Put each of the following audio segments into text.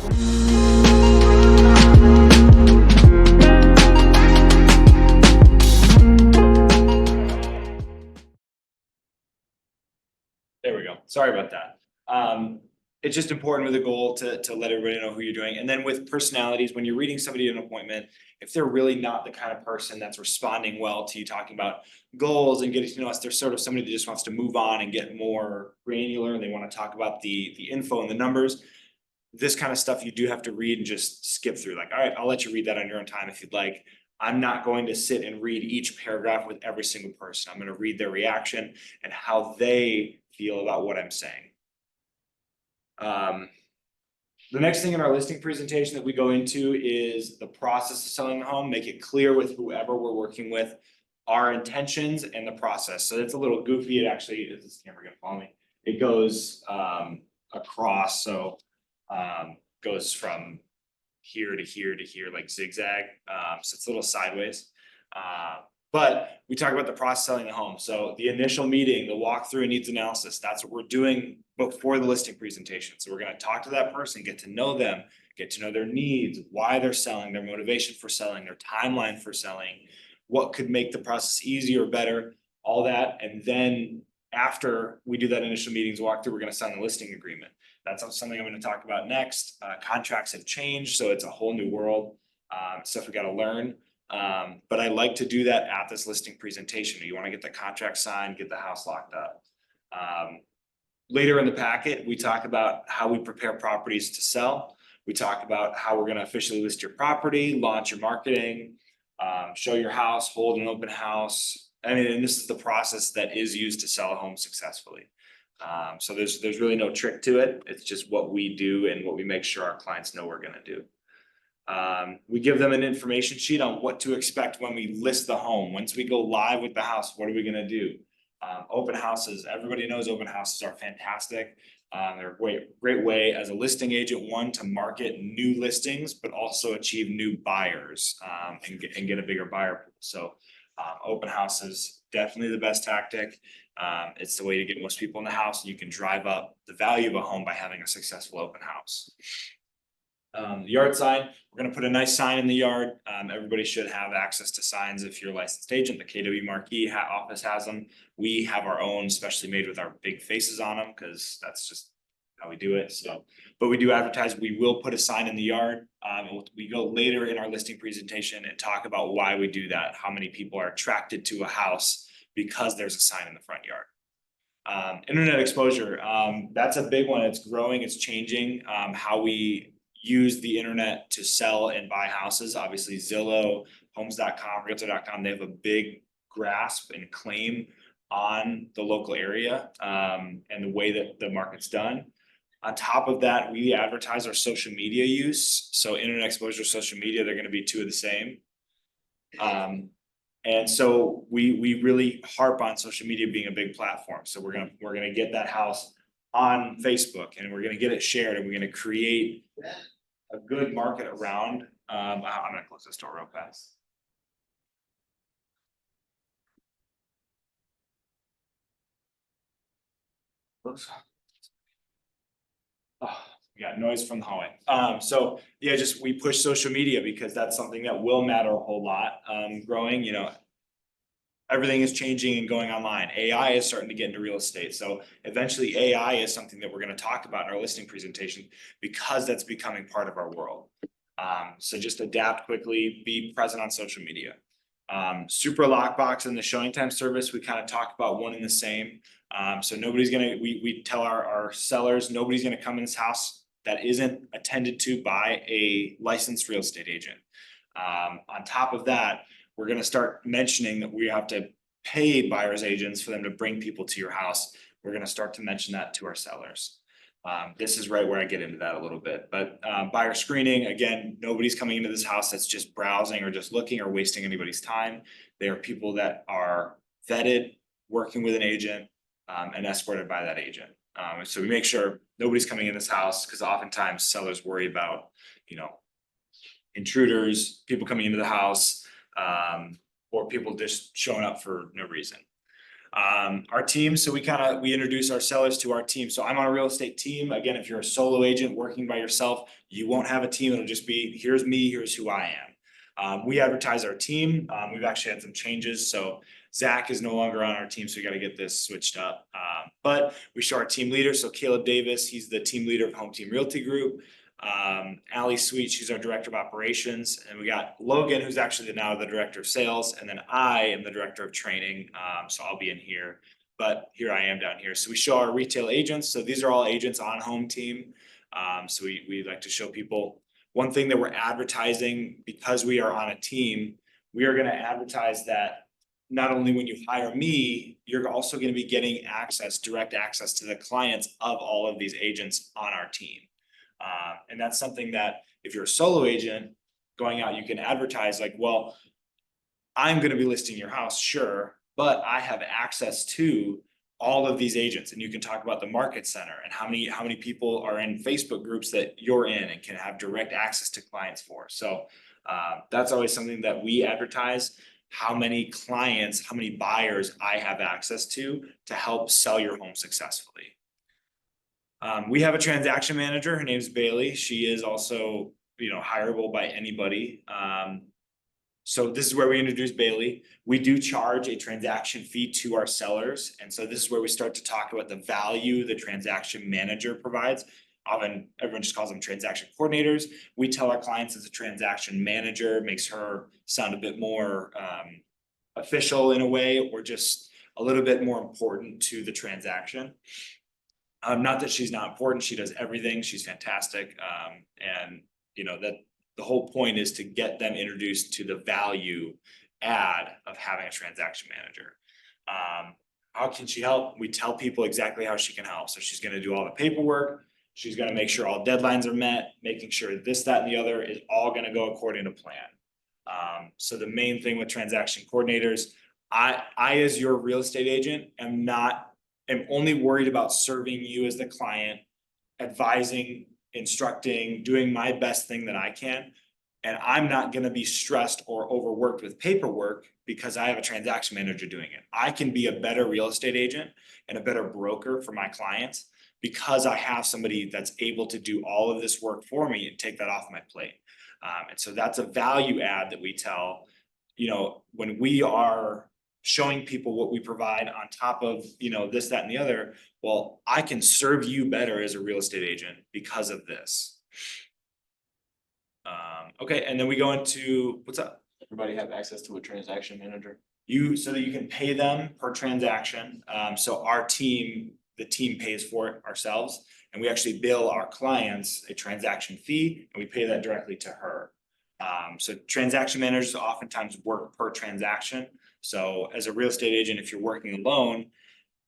There we go. Sorry about that. It's just important with a goal to let everybody know who you're doing. And then with personalities, when you're reading somebody an appointment, if they're really not the kind of person that's responding well to you talking about goals and getting to know us, they're sort of somebody that just wants to move on and get more granular and they want to talk about the info and the numbers. This kind of stuff you do have to read and just skip through. Like, all right, I'll let you read that on your own time if you'd like. I'm not going to sit and read each paragraph with every single person. I'm going to read their reaction and how they feel about what I'm saying. The next thing in our listing presentation that we go into is the process of selling the home, make it clear with whoever we're working with, our intentions and the process. So it's a little goofy. It actually, is this camera gonna follow me? It goes across, so goes from here to here to here, like zigzag. So it's a little sideways. But we talk about the process selling the home. So the initial meeting, the walkthrough and needs analysis, that's what we're doing before the listing presentation. So we're going to talk to that person, get to know them, get to know their needs, why they're selling, their motivation for selling, their timeline for selling, what could make the process easier or better, all that. And then after we do that initial meetings walkthrough, we're going to sign the listing agreement. That's something I'm going to talk about next. Contracts have changed, so it's a whole new world. Stuff we got to learn. But I like to do that at this listing presentation. You want to get the contract signed, get the house locked up. Later in the packet, we talk about how we prepare properties to sell. We talk about how we're going to officially list your property, launch your marketing, show your house, hold an open house. I mean, and this is the process that is used to sell a home successfully. So there's really no trick to it. It's just what we do and what we make sure our clients know we're going to do. We give them an information sheet on what to expect when we list the home. Once we go live with the house, what are we gonna do? Open houses, everybody knows open houses are fantastic. They're a great way as a listing agent, one, to market new listings, but also achieve new buyers and get a bigger buyer pool. So open houses, definitely the best tactic. It's the way to get most people in the house. You can drive up the value of a home by having a successful open house. The yard sign, we're gonna put a nice sign in the yard. Everybody should have access to signs if you're a licensed agent. The KW Marquee office has them. We have our own specially made with our big faces on them because that's just how we do it. So, but we do advertise. We will put a sign in the yard. We go later in our listing presentation and talk about why we do that. How many people are attracted to a house because there's a sign in the front yard. Internet exposure, that's a big one. It's growing, it's changing. How we use the internet to sell and buy houses. Obviously Zillow, homes.com, realtor.com, they have a big grasp and claim on the local area and the way that the market's done. On top of that, we advertise our social media use. So internet exposure, social media, they're going to be two of the same. And so we really harp on social media being a big platform. So we're gonna get that house on Facebook and we're gonna get it shared and we're gonna create a good market around. I'm gonna close this door real fast. Oops. Oh, we got noise from the hallway. So yeah, just we push social media because that's something that will matter a whole lot. Growing, you know, everything is changing and going online. AI is starting to get into real estate. So eventually AI is something that we're going to talk about in our listing presentation because that's becoming part of our world. So just adapt quickly, be present on social media. Super Lockbox and the showing time service, we kind of talk about one and the same. So nobody's gonna, we tell our sellers, nobody's gonna come in this house that isn't attended to by a licensed real estate agent. On top of that, we're gonna start mentioning that we have to pay buyer's agents for them to bring people to your house. We're gonna start to mention that to our sellers. This is right where I get into that a little bit, but buyer screening, again, nobody's coming into this house that's just browsing or just looking or wasting anybody's time. They are people that are vetted, working with an agent, and escorted by that agent. So we make sure nobody's coming in this house because oftentimes sellers worry about, you know, intruders, people coming into the house, or people just showing up for no reason. Our team, so we introduce our sellers to our team. So I'm on a real estate team. Again, if you're a solo agent working by yourself, you won't have a team. It'll just be, here's me, here's who I am. We advertise our team. We've actually had some changes. So Zach is no longer on our team, so we got to get this switched up. But we show our team leader. So Caleb Davis, he's the team leader of Home Team Realty Group. Allie Sweet, she's our director of operations, and we got Logan, who's actually now the director of sales, and then I am the director of training. So I'll be in here, but here I am down here. So we show our retail agents. So these are all agents on Home Team. So we like to show people one thing that we're advertising because we are on a team. We are going to advertise that not only when you hire me, you're also going to be getting direct access to the clients of all of these agents on our team. And that's something that if you're a solo agent going out, you can advertise like, well, I'm going to be listing your house, sure, but I have access to all of these agents, and you can talk about the market center and how many people are in Facebook groups that you're in and can have direct access to clients for. So that's always something that we advertise, how many clients, how many buyers I have access to help sell your home successfully. We have a transaction manager. Her name's Bailey. She is also, hireable by anybody. So this is where we introduce Bailey. We do charge a transaction fee to our sellers. And so this is where we start to talk about the value the transaction manager provides. Often everyone just calls them transaction coordinators. We tell our clients as a transaction manager, makes her sound a bit more official in a way, or just a little bit more important to the transaction. Not that she's not important, she does everything, she's fantastic. And that the whole point is to get them introduced to the value add of having a transaction manager. How can she help? We tell people exactly how she can help. So she's gonna do all the paperwork, she's gonna make sure all deadlines are met, making sure this, that, and the other is all gonna go according to plan. So the main thing with transaction coordinators, I as your real estate agent am only worried about serving you as the client, advising, instructing, doing my best thing that I can. And I'm not going to be stressed or overworked with paperwork because I have a transaction manager doing it. I can be a better real estate agent and a better broker for my clients because I have somebody that's able to do all of this work for me and take that off my plate. And so that's a value add that we tell, when we are showing people what we provide on top of, this, that, and the other. Well, I can serve you better as a real estate agent because of this. Okay, and then we go into, what's up? Everybody have access to a transaction manager? So that you can pay them per transaction. So the team pays for it ourselves, and we actually bill our clients a transaction fee, and we pay that directly to her. So transaction managers oftentimes work per transaction. So as a real estate agent, if you're working alone,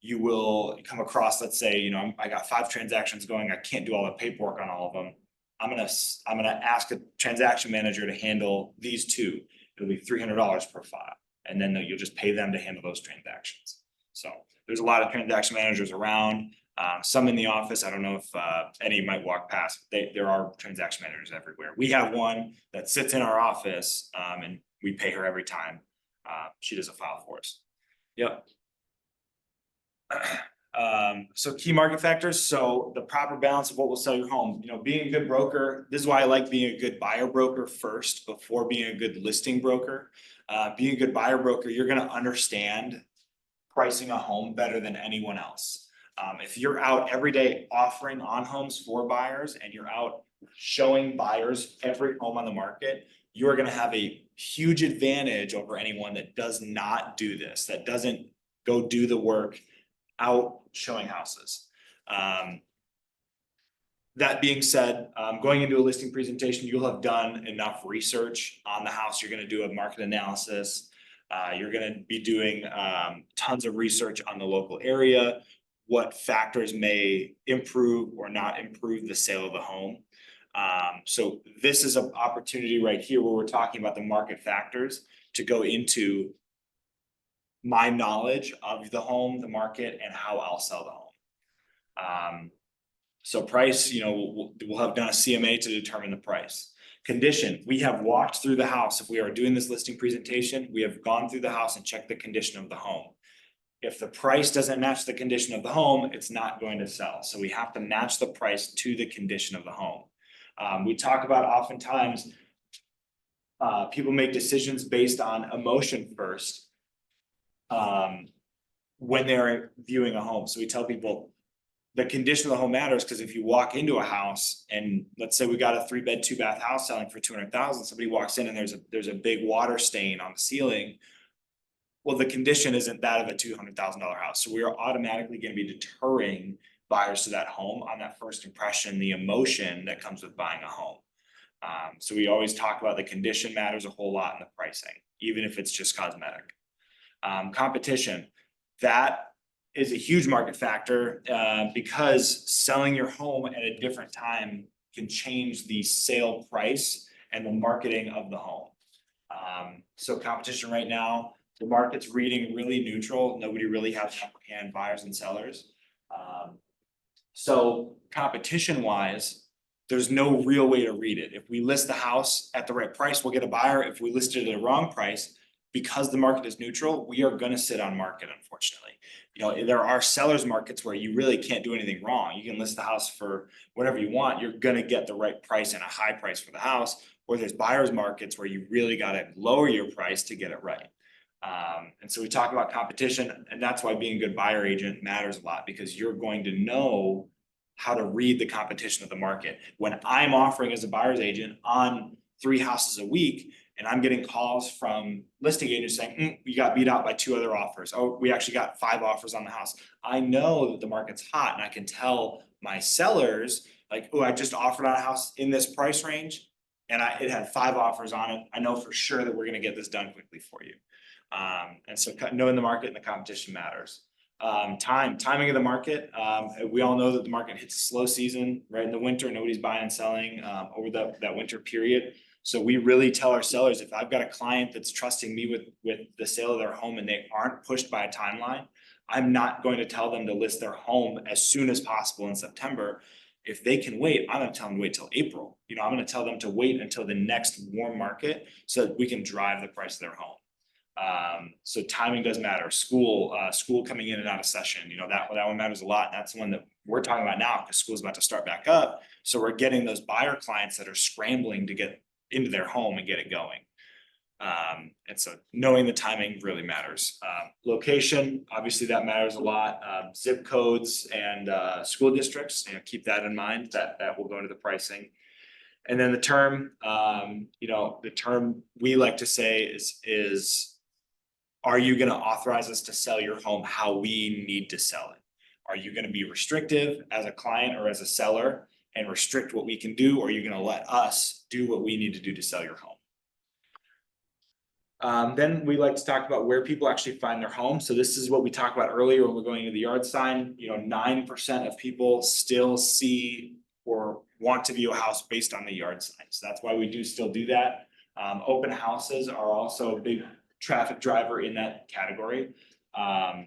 you will come across, let's say, I got 5 transactions going, I can't do all the paperwork on all of them. I'm gonna ask a transaction manager to handle these 2. It'll be $300 per file, and then you'll just pay them to handle those transactions. So there's a lot of transaction managers around, some in the office. I don't know if any might walk past. There are transaction managers everywhere. We have one that sits in our office, and we pay her every time she does a file for us. Yep. So key market factors. So the proper balance of what will sell your home, being a good broker. This is why I like being a good buyer broker first before being a good listing broker. Being a good buyer broker, you're going to understand pricing a home better than anyone else. If you're out every day offering on homes for buyers and you're out showing buyers every home on the market, you're going to have a huge advantage over anyone that does not do this, that doesn't go do the work out showing houses. That being said, going into a listing presentation, you'll have done enough research on the house. You're going to do a market analysis. You're going to be doing tons of research on the local area, what factors may improve or not improve the sale of the home. So this is an opportunity right here where we're talking about the market factors to go into my knowledge of the home, the market, and how I'll sell the home. So price, we'll have done a CMA to determine the price. Condition, we have walked through the house. If we are doing this listing presentation, we have gone through the house and checked the condition of the home. If the price doesn't match the condition of the home, it's not going to sell. So we have to match the price to the condition of the home. We talk about oftentimes people make decisions based on emotion first. When they're viewing a home. So we tell people the condition of the home matters, because if you walk into a house and let's say we got a 3-bed, 2-bath house selling for 200,000, somebody walks in and there's a big water stain on the ceiling. Well, the condition isn't that of a $200,000 house. So we are automatically going to be deterring buyers to that home on that first impression, the emotion that comes with buying a home. So we always talk about the condition matters a whole lot in the pricing, even if it's just cosmetic. Competition, that is a huge market factor, because selling your home at a different time can change the sale price and the marketing of the home. So competition right now, the market's reading really neutral. Nobody really has upper hand, buyers and sellers. So competition wise, there's no real way to read it. If we list the house at the right price, we'll get a buyer. If we list it at the wrong price, because the market is neutral, we are gonna sit on market, unfortunately. You know, there are sellers markets where you really can't do anything wrong. You can list the house for whatever you want. You're gonna get the right price and a high price for the house. Or there's buyers markets where you really gotta lower your price to get it right. And so we talk about competition, and that's why being a good buyer agent matters a lot, because you're going to know how to read the competition of the market. When I'm offering as a buyer's agent on 3 houses a week, and I'm getting calls from listing agents saying, you got beat out by 2 other offers. Oh, we actually got 5 offers on the house. I know that the market's hot, and I can tell my sellers, like, oh, I just offered on a house in this price range, and it had 5 offers on it. I know for sure that we're gonna get this done quickly for you. And so knowing the market and the competition matters. Timing of the market. We all know that the market hits a slow season, right? In the winter, nobody's buying and selling over that winter period. So we really tell our sellers, if I've got a client that's trusting me with the sale of their home and they aren't pushed by a timeline, I'm not going to tell them to list their home as soon as possible in September. If they can wait, I'm gonna tell them to wait till April. You know, I'm gonna tell them to wait until the next warm market so that we can drive the price of their home. So timing does matter. School coming in and out of session, you know, that one matters a lot. That's the one that we're talking about now, because school's about to start back up. So we're getting those buyer clients that are scrambling to get into their home and get it going. And so knowing the timing really matters. Location, obviously that matters a lot. Zip codes and school districts, you know, keep that in mind. That will go into the pricing. And then the term, you know, the term we like to say is are you gonna authorize us to sell your home how we need to sell it? Are you gonna be restrictive as a client or as a seller and restrict what we can do, or are you gonna let us do what we need to do to sell your home? Then we like to talk about where people actually find their home. So this is what we talked about earlier when we're going to the yard sign. You know, 9% of people still see or want to view a house based on the yard sign. So that's why we do still do that. Open houses are also a big traffic driver in that category. And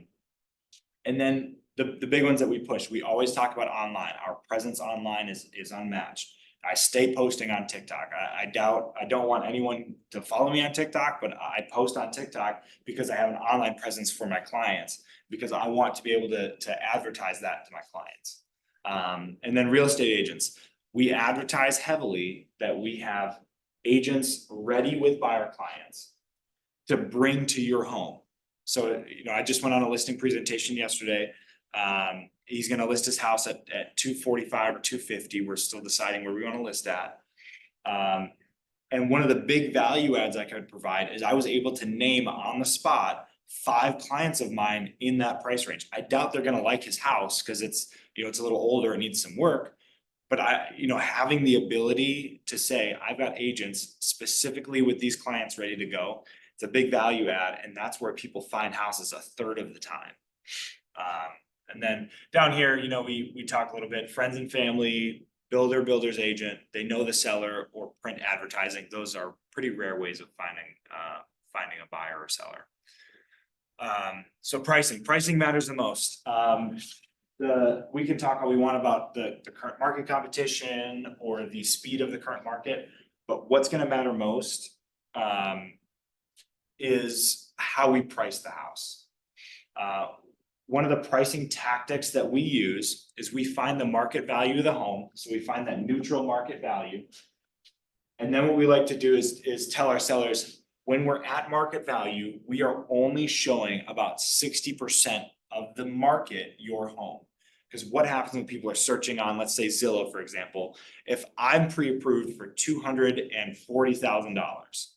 then the big ones that we push, we always talk about online. Our presence online is unmatched. I stay posting on TikTok. I don't want anyone to follow me on TikTok, but I post on TikTok because I have an online presence for my clients, because I want to be able to advertise that to my clients. And then real estate agents, we advertise heavily that we have agents ready with buyer clients to bring to your home. So, you know, I just went on a listing presentation yesterday. He's gonna list his house at 245 or 250. We're still deciding where we wanna list at. And one of the big value adds I could provide is I was able to name on the spot 5 clients of mine in that price range. I doubt they're gonna like his house because it's, you know, it's a little older and needs some work. But you know, having the ability to say, I've got agents specifically with these clients ready to go, it's a big value add, and that's where people find houses a third of the time. And then down here, you know, we talk a little bit, friends and family, builder's agent, they know the seller, or print advertising. Those are pretty rare ways of finding a buyer or seller. So pricing matters the most. We can talk all we want about the current market competition or the speed of the current market, but what's gonna matter most is how we price the house. one of the pricing tactics that we use is we find the market value of the home, so we find that neutral market value. And then what we like to do is tell our sellers, when we're at market value, we are only showing about 60% of the market your home. Because what happens when people are searching on, let's say Zillow, for example, if I'm pre-approved for $240,000.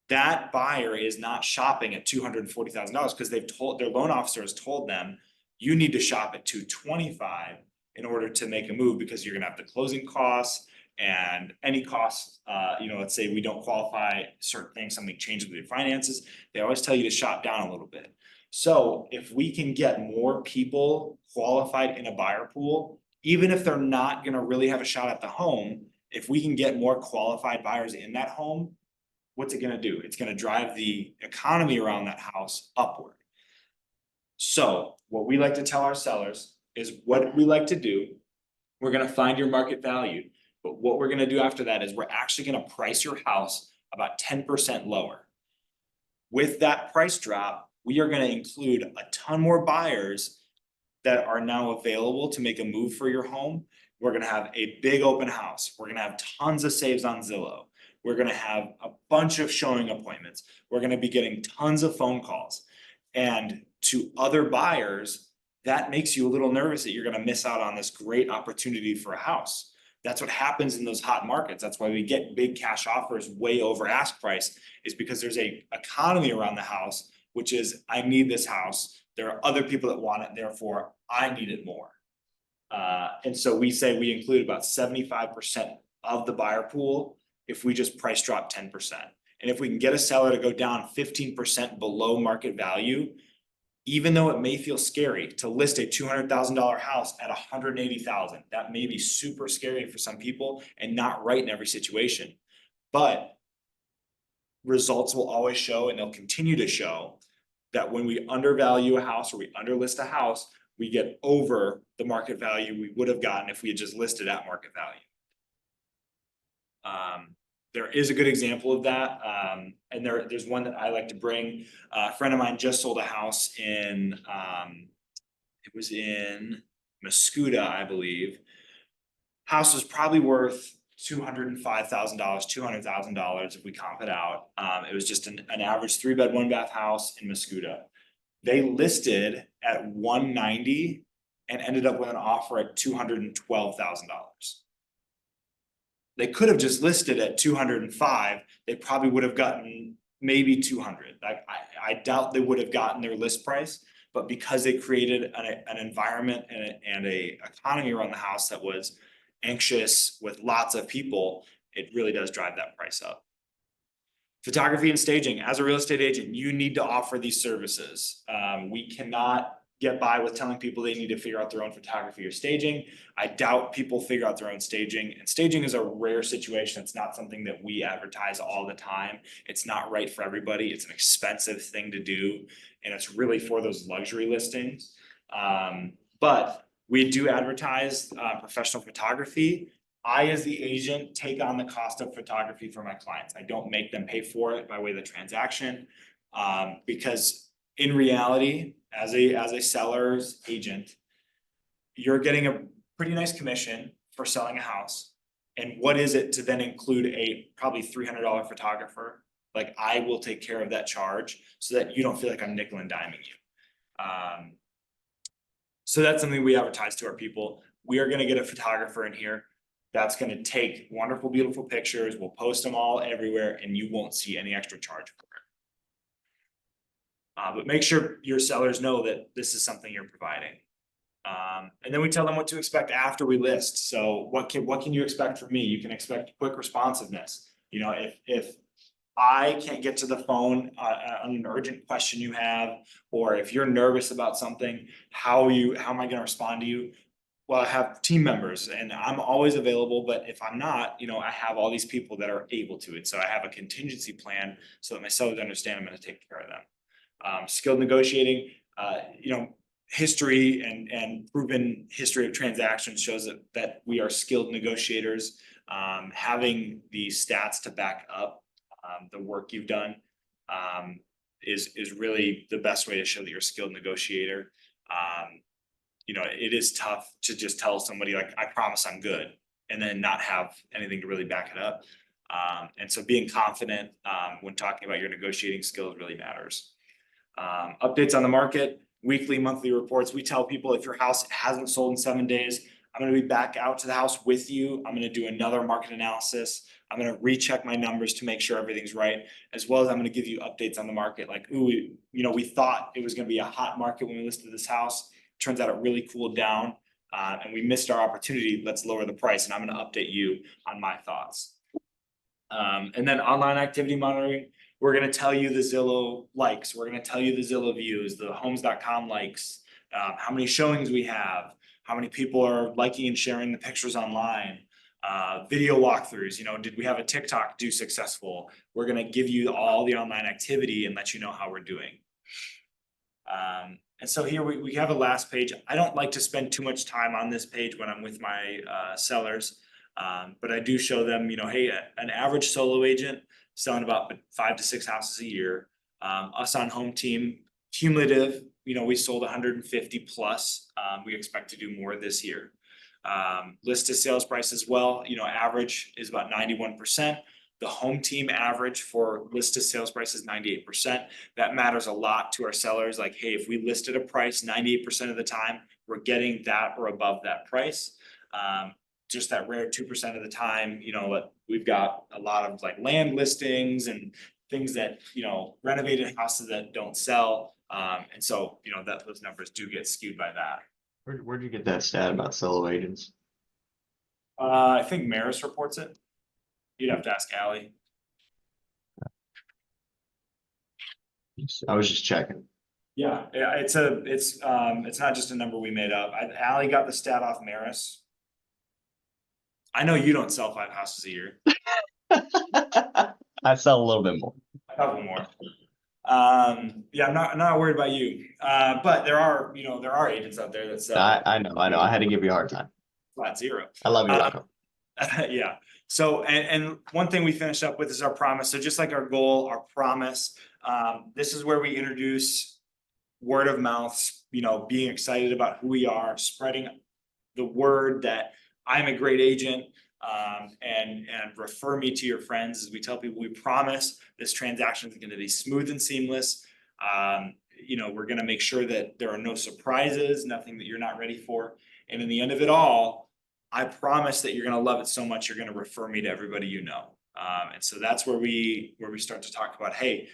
That buyer is not shopping at $240,000 because they've told, their loan officer has told them, you need to shop at 225 in order to make a move, because you're gonna have the closing costs and any costs, let's say we don't qualify certain things, something changes with your finances, they always tell you to shop down a little bit. So if we can get more people qualified in a buyer pool, even if they're not gonna really have a shot at the home, if we can get more qualified buyers in that home, what's it gonna do? It's gonna drive the economy around that house upward. So what we like to tell our sellers is what we like to do. We're gonna find your market value, but what we're gonna do after that is we're actually gonna price your house about 10% lower. With that price drop, we are gonna include a ton more buyers that are now available to make a move for your home. We're gonna have a big open house. We're gonna have tons of saves on Zillow. We're gonna have a bunch of showing appointments. We're gonna be getting tons of phone calls. And to other buyers, that makes you a little nervous that you're gonna miss out on this great opportunity for a house. That's what happens in those hot markets. That's why we get big cash offers way over ask price, is because there's a economy around the house, which is, I need this house. There are other people that want it, therefore I need it more. And so we say we include about 75% of the buyer pool if we just price drop 10%. And if we can get a seller to go down 15% below market value, even though it may feel scary to list a $200,000 house at $180,000, that may be super scary for some people and not right in every situation. But results will always show, and they'll continue to show, that when we undervalue a house or we underlist a house, we get over the market value we would have gotten if we had just listed at market value. There is a good example of that, and there's one that I like to bring. A friend of mine just sold a house in, it was in Mascoutah, I believe. House was probably worth $205,000, $200,000 if we comp it out. It was just an average 3-bed, 1-bath house in Mascoutah. They listed at $190 and ended up with an offer at $212,000. They could have just listed at 205, they probably would have gotten maybe 200. I doubt they would have gotten their list price, but because they created an environment and a economy around the house that was anxious with lots of people, it really does drive that price up. Photography and staging. As a real estate agent, you need to offer these services. We cannot get by with telling people they need to figure out their own photography or staging. I doubt people figure out their own staging, and staging is a rare situation. It's not something that we advertise all the time. It's not right for everybody. It's an expensive thing to do, and it's really for those luxury listings. But we do advertise professional photography. I, as the agent, take on the cost of photography for my clients. I don't make them pay for it by way of the transaction, because in reality, as a seller's agent, you're getting a pretty nice commission for selling a house. And what is it to then include a probably $300 photographer? Like, I will take care of that charge so that you don't feel like I'm nickel and diming you. So that's something we advertise to our people. We are gonna get a photographer in here that's gonna take wonderful, beautiful pictures. We'll post them all everywhere and you won't see any extra charge for it. But make sure your sellers know that this is something you're providing. And then we tell them what to expect after we list. So what can you expect from me? You can expect quick responsiveness. You know, if I can't get to the phone on an urgent question you have, or if you're nervous about something, how am I gonna respond to you? Well, I have team members and I'm always available, but if I'm not, I have all these people that are able to it. So I have a contingency plan so that my sellers understand I'm gonna take care of them. Skilled negotiating, history and proven history of transactions shows that we are skilled negotiators. Having the stats to back up the work you've done. is really the best way to show that you're a skilled negotiator. You know, it is tough to just tell somebody like, I promise I'm good, and then not have anything to really back it up. And so being confident, when talking about your negotiating skills really matters. Updates on the market, weekly, monthly reports. We tell people if your house hasn't sold in 7 days, I'm gonna be back out to the house with you. I'm gonna do another market analysis. I'm gonna recheck my numbers to make sure everything's right, as well as I'm gonna give you updates on the market. Like, ooh, you know, we thought it was gonna be a hot market when we listed this house. Turns out it really cooled down, and we missed our opportunity. Let's lower the price, and I'm gonna update you on my thoughts. And then online activity monitoring, we're gonna tell you the Zillow likes, we're gonna tell you the Zillow views, the homes.com likes, how many showings we have, how many people are liking and sharing the pictures online, video walkthroughs, you know, did we have a TikTok do successful? We're gonna give you all the online activity and let you know how we're doing. And so here we have a last page. I don't like to spend too much time on this page when I'm with my sellers. But I do show them, you know, hey, an average solo agent selling about 5 to 6 houses a year. Us on Home Team, cumulative, you know, we sold 150 plus. We expect to do more this year. List to sales price as well, you know, average is about 91%. The Home Team average for list to sales price is 98%. That matters a lot to our sellers. Like, hey, if we listed a price 98% of the time, we're getting that or above that price. Just that rare 2% of the time, you know, we've got a lot of like land listings and things that, you know, renovated houses that don't sell. And so, you know, that those numbers do get skewed by that. Where'd you get that stat about solo agents? I think Maris reports it. You'd have to ask Allie. I was just checking. Yeah, it's not just a number we made up. Allie got the stat off Maris. I know you don't sell 5 houses a year. I sell a little bit more. A couple more. Yeah, I'm not worried about you. But there are, you know, there are agents out there that sell I know. I had to give you a hard time. flat zero. I love you, Rocco. Yeah. So, and one thing we finished up with is our promise. So just like our goal, our promise, this is where we introduce word of mouth, you know, being excited about who we are, spreading the word that I'm a great agent, and refer me to your friends. As we tell people, we promise this transaction is going to be smooth and seamless. You know, we're going to make sure that there are no surprises, nothing that you're not ready for. And in the end of it all, I promise that you're going to love it so much, you're going to refer me to everybody you know. And so that's where we start to talk about, hey,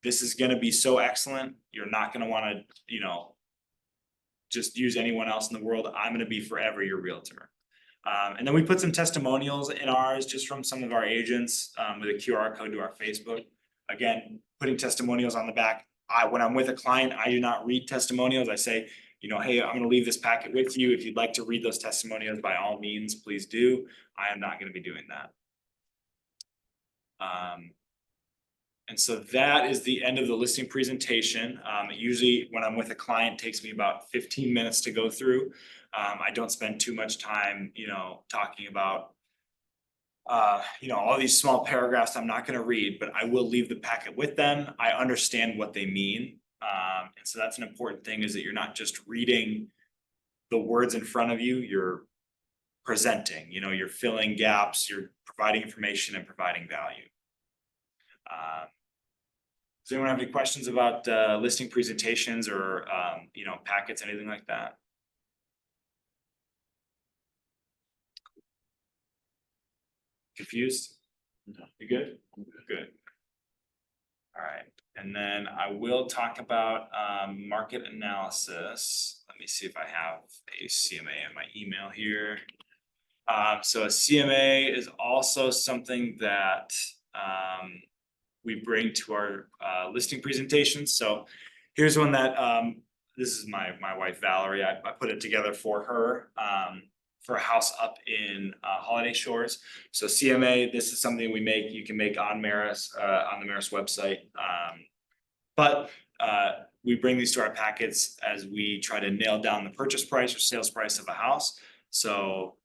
this is going to be so excellent. You're not going to want to, you know, just use anyone else in the world. I'm going to be forever your realtor. And then we put some testimonials in ours just from some of our agents, with a QR code to our Facebook. Again, putting testimonials on the back. When I'm with a client, I do not read testimonials. I say, you know, hey, I'm gonna leave this packet with you. If you'd like to read those testimonials, by all means, please do. I am not gonna be doing that. And so that is the end of the listing presentation. Usually when I'm with a client, it takes me about 15 minutes to go through. I don't spend too much time, you know, talking about, you know, all these small paragraphs I'm not gonna read, but I will leave the packet with them. I understand what they mean. And so that's an important thing, is that you're not just reading the words in front of you, you're presenting, you know, you're filling gaps, you're providing information and providing value. Does anyone have any questions about listing presentations or you know, packets, anything like that? Confused? No. You good? Good. All right, and then I will talk about market analysis. Let me see if I have a CMA in my email here. So a CMA is also something that we bring to our listing presentations. So here's one that this is my wife Valerie. I put it together for her. For a house up in Holiday Shores. So CMA, this is something we make, you can make on Maris, on the Maris website. But we bring these to our packets as we try to nail down the purchase price or sales price of a house. So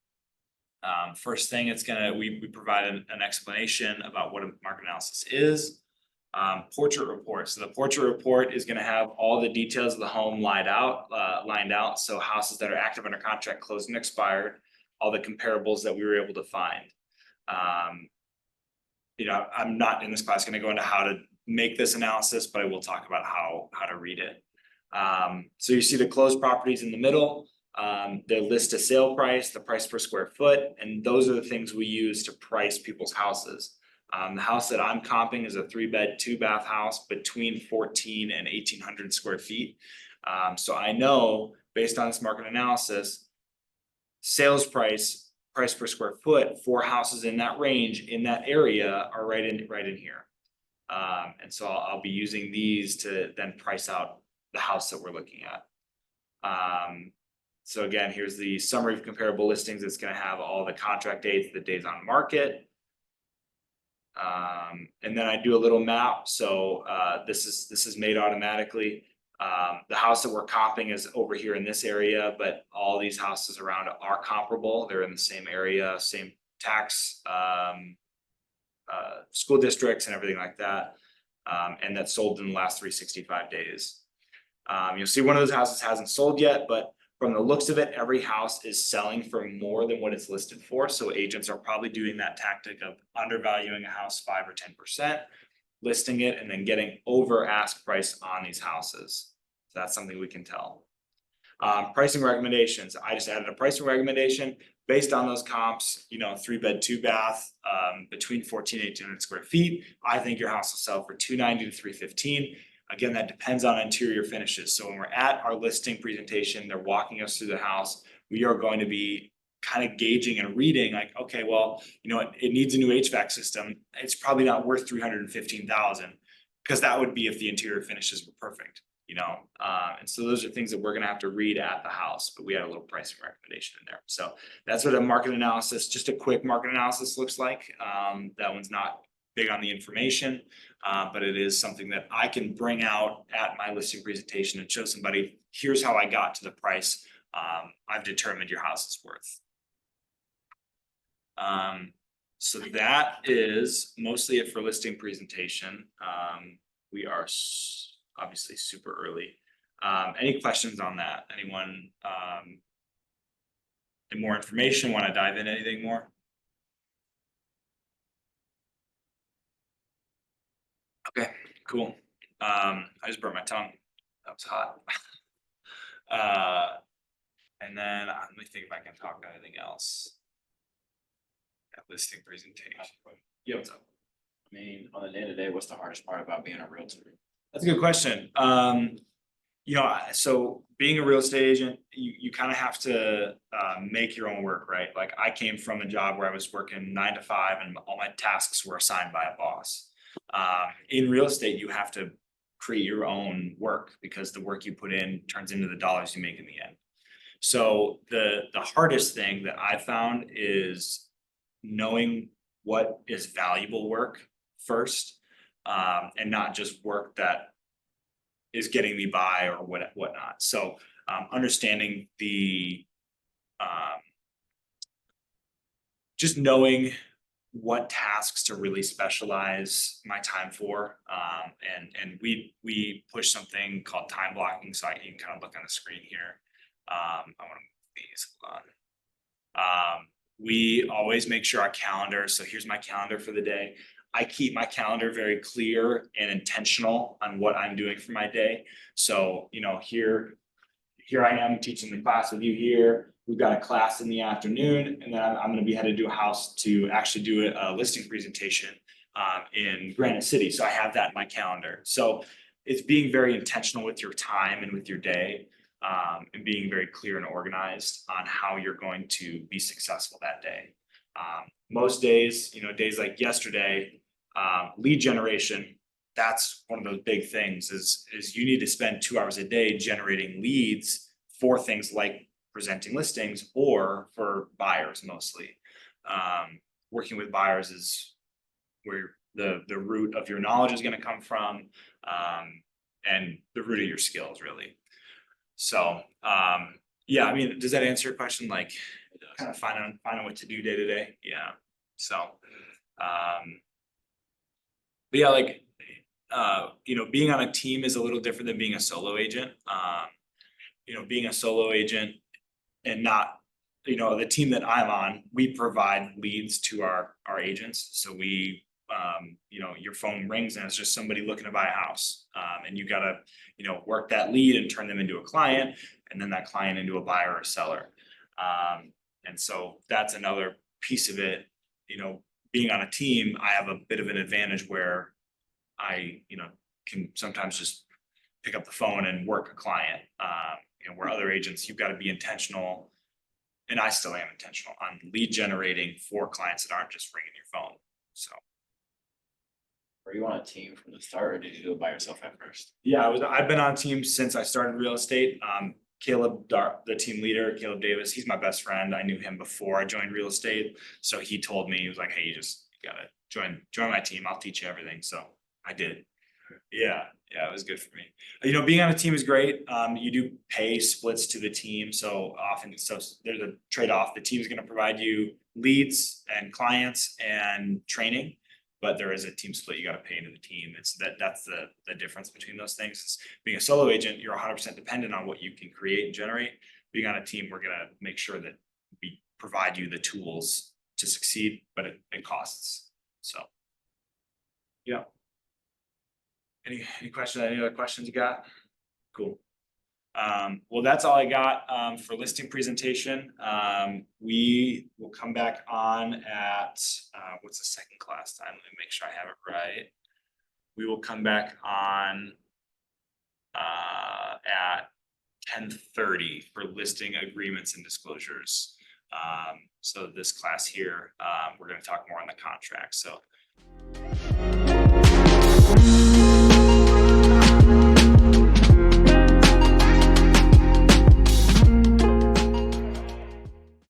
first thing, we provide an explanation about what a market analysis is. Portrait report. So the portrait report is gonna have all the details of the home lined out. So houses that are active under contract, closed and expired, all the comparables that we were able to find. I'm not in this class gonna go into how to make this analysis, but I will talk about how to read it. So you see the closed properties in the middle, the list of sale price, the price per square foot, and those are the things we use to price people's houses. The house that I'm comping is a 3-bed, 2-bath house between 14 and 1,800 square feet. So I know based on this market analysis, sales price per square foot for houses in that range, in that area are right in here. And so I'll be using these to then price out the house that we're looking at. So again, here's the summary of comparable listings. It's gonna have all the contract dates, the days on market. And then I do a little map, so this is made automatically. The house that we're comping is over here in this area, but all these houses around are comparable. They're in the same area, same tax, school districts and everything like that. And that's sold in the last 365 days. You'll see one of those houses hasn't sold yet, but from the looks of it, every house is selling for more than what it's listed for. So agents are probably doing that tactic of undervaluing a house 5 or 10%, listing it, and then getting over ask price on these houses. So that's something we can tell. Pricing recommendations. I just added a pricing recommendation based on those comps, 3-bed, 2-bath, between 14 and 1,800 square feet. I think your house will sell for $290 to $315. Again, that depends on interior finishes. So when we're at our listing presentation, they're walking us through the house. We are going to be kind of gauging and reading like, okay, well, it needs a new HVAC system. It's probably not worth $315,000 because that would be if the interior finishes were perfect, and so those are things that we're gonna have to read at the house, but we had a little pricing recommendation in there. So that's what a market analysis, just a quick market analysis looks like. That one's not big on the information, but it is something that I can bring out at my listing presentation and show somebody, here's how I got to the price I've determined your house is worth. So that is mostly it for listing presentation. We are obviously super early. Any questions on that? Anyone need more information? Want to dive in anything more? Okay, cool. I just burnt my tongue. That was hot. And then let me think if I can talk about anything else. That listing presentation. Yeah, what's up? I mean, on the day to day, what's the hardest part about being a realtor? That's a good question. So being a real estate agent, you kind of have to make your own work, right? Like I came from a job where I was working 9 to 5 and all my tasks were assigned by a boss. In real estate, you have to create your own work because the work you put in turns into the dollars you make in the end. So the hardest thing that I found is knowing what is valuable work first, and not just work that is getting me by or whatnot. So understanding the just knowing what tasks to really specialize my time for, and we push something called time blocking. So you can kind of look on the screen here. I want to move these. Hold on. We always make sure our calendar. So here's my calendar for the day. I keep my calendar very clear and intentional on what I'm doing for my day. So, here I am teaching the class with you here. We've got a class in the afternoon, and then I'm going to be headed to a house to actually do a listing presentation in Granite City. So I have that in my calendar. So it's being very intentional with your time and with your day, and being very clear and organized on how you're going to be successful that day. Most days, days like yesterday, lead generation, that's one of those big things is you need to spend 2 hours a day generating leads for things like presenting listings or for buyers mostly. Working with buyers is where the root of your knowledge is going to come from, and the root of your skills really. So yeah, I mean, does that answer your question? Like kind of finding what to do day to day? Yeah. So but yeah, like being on a team is a little different than being a solo agent. Being a solo agent and not, the team that I'm on, we provide leads to our agents. So we, your phone rings and it's just somebody looking to buy a house. And you gotta, work that lead and turn them into a client and then that client into a buyer or seller. And so that's another piece of it, being on a team, I have a bit of an advantage where I, can sometimes just pick up the phone and work a client. Where other agents, you've got to be intentional. And I still am intentional on lead generating for clients that aren't just ringing your phone. So, Were you on a team from the start or did you do it by yourself at first? yeah, I've been on teams since I started real estate. Caleb, the team leader, Caleb Davis, he's my best friend. I knew him before I joined real estate. So he told me, he was like, hey, you gotta join my team. I'll teach you everything. So I did. Yeah, it was good for me. Being on a team is great. You do pay splits to the team, so there's a trade-off. The team is going to provide you leads and clients and training, but there is a team split you got to pay into the team. That's the difference between those things. Being a solo agent, you're 100% dependent on what you can create and generate. Being on a team, we're going to make sure that we provide you the tools to succeed, but it costs. So, yeah. Any questions? Any other questions you got? Cool. Well, that's all I got for listing presentation. We will come back on at what's the second class time? Let me make sure I have it right. We will come back on at 10:30 for listing agreements and disclosures. So this class here, we're going to talk more on the contract. So